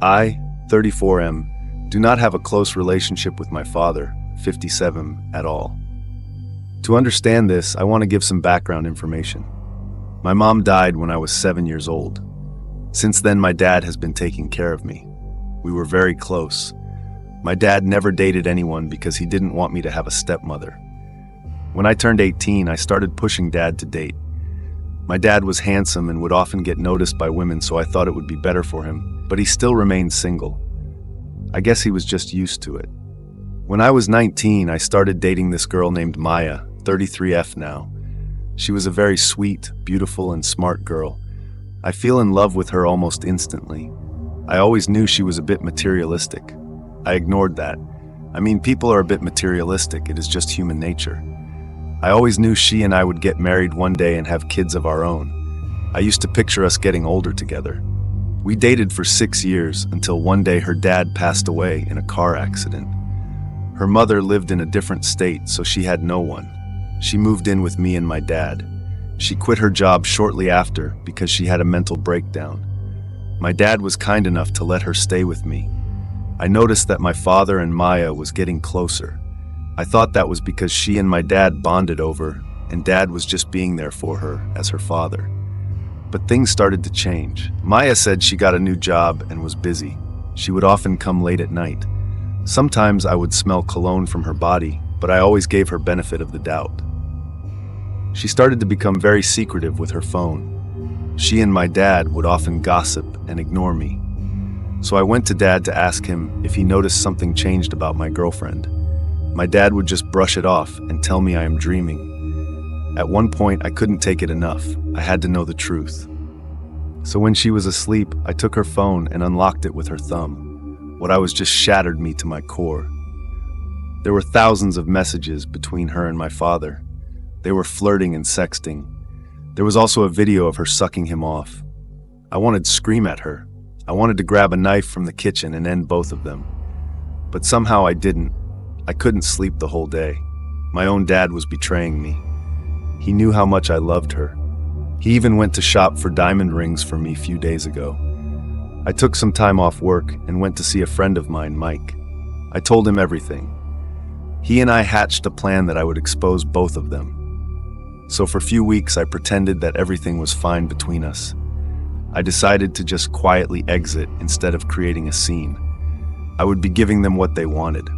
I, 34M, do not have a close relationship with my father, 57, at all. To understand this, I want to give some background information. My mom died when I was 7 years old. Since then, my dad has been taking care of me. We were very close. My dad never dated anyone because he didn't want me to have a stepmother. When I turned 18, I started pushing dad to date. My dad was handsome and would often get noticed by women, so I thought it would be better for him, but he still remained single. I guess he was just used to it. When I was 19, I started dating this girl named Maya, 33F now. She was a very sweet, beautiful, and smart girl. I fell in love with her almost instantly. I always knew she was a bit materialistic. I ignored that. I mean, people are a bit materialistic, it is just human nature. I always knew she and I would get married one day and have kids of our own. I used to picture us getting older together. We dated for 6 years until one day her dad passed away in a car accident. Her mother lived in a different state, so she had no one. She moved in with me and my dad. She quit her job shortly after because she had a mental breakdown. My dad was kind enough to let her stay with me. I noticed that my father and Maya was getting closer. I thought that was because she and my dad bonded over, and dad was just being there for her as her father. But things started to change. Maya said she got a new job and was busy. She would often come late at night. Sometimes I would smell cologne from her body, but I always gave her benefit of the doubt. She started to become very secretive with her phone. She and my dad would often gossip and ignore me. So I went to dad to ask him if he noticed something changed about my girlfriend. My dad would just brush it off and tell me I am dreaming. At one point, I couldn't take it enough. I had to know the truth. So when she was asleep, I took her phone and unlocked it with her thumb. What I was just shattered me to my core. There were thousands of messages between her and my father. They were flirting and sexting. There was also a video of her sucking him off. I wanted to scream at her. I wanted to grab a knife from the kitchen and end both of them. But somehow I didn't. I couldn't sleep the whole day. My own dad was betraying me. He knew how much I loved her. He even went to shop for diamond rings for me a few days ago. I took some time off work and went to see a friend of mine, Mike. I told him everything. He and I hatched a plan that I would expose both of them. So for a few weeks, I pretended that everything was fine between us. I decided to just quietly exit instead of creating a scene. I would be giving them what they wanted.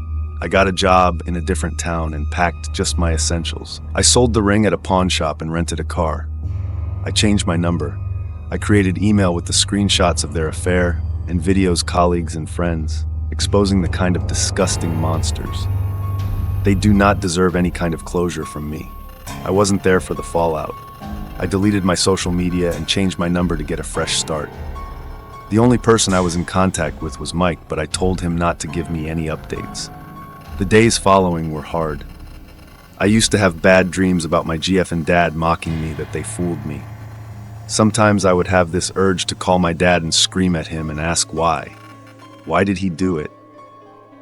I got a job in a different town and packed just my essentials. I sold the ring at a pawn shop and rented a car. I changed my number. I created email with the screenshots of their affair and videos colleagues and friends, exposing the kind of disgusting monsters. They do not deserve any kind of closure from me. I wasn't there for the fallout. I deleted my social media and changed my number to get a fresh start. The only person I was in contact with was Mike, but I told him not to give me any updates. The days following were hard. I used to have bad dreams about my GF and dad mocking me that they fooled me. Sometimes I would have this urge to call my dad and scream at him and ask why. Why did he do it?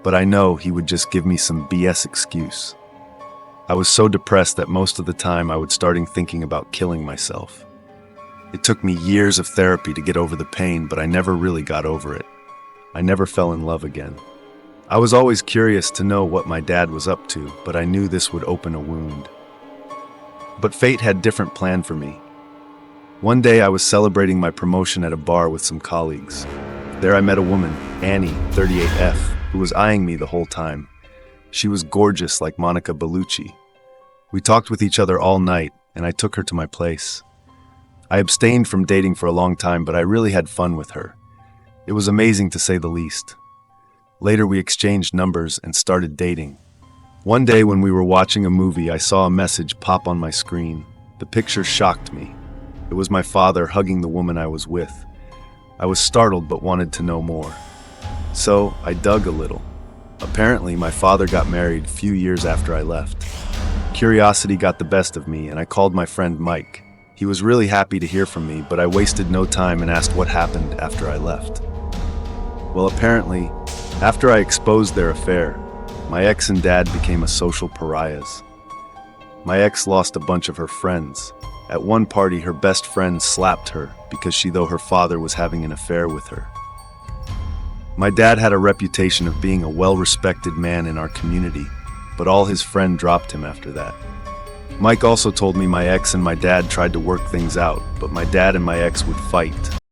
But I know he would just give me some BS excuse. I was so depressed that most of the time I would start thinking about killing myself. It took me years of therapy to get over the pain, but I never really got over it. I never fell in love again. I was always curious to know what my dad was up to, but I knew this would open a wound. But fate had a different plan for me. One day I was celebrating my promotion at a bar with some colleagues. There I met a woman, Annie, 38F, who was eyeing me the whole time. She was gorgeous like Monica Bellucci. We talked with each other all night, and I took her to my place. I abstained from dating for a long time, but I really had fun with her. It was amazing to say the least. Later, we exchanged numbers and started dating. One day when we were watching a movie, I saw a message pop on my screen. The picture shocked me. It was my father hugging the woman I was with. I was startled but wanted to know more. So I dug a little. Apparently, my father got married a few years after I left. Curiosity got the best of me, and I called my friend Mike. He was really happy to hear from me, but I wasted no time and asked what happened after I left. Well, apparently, after I exposed their affair, my ex and dad became a social pariahs. My ex lost a bunch of her friends. At one party, her best friend slapped her because she thought her father was having an affair with her. My dad had a reputation of being a well-respected man in our community, but all his friends dropped him after that. Mike also told me my ex and my dad tried to work things out, but my dad and my ex would fight,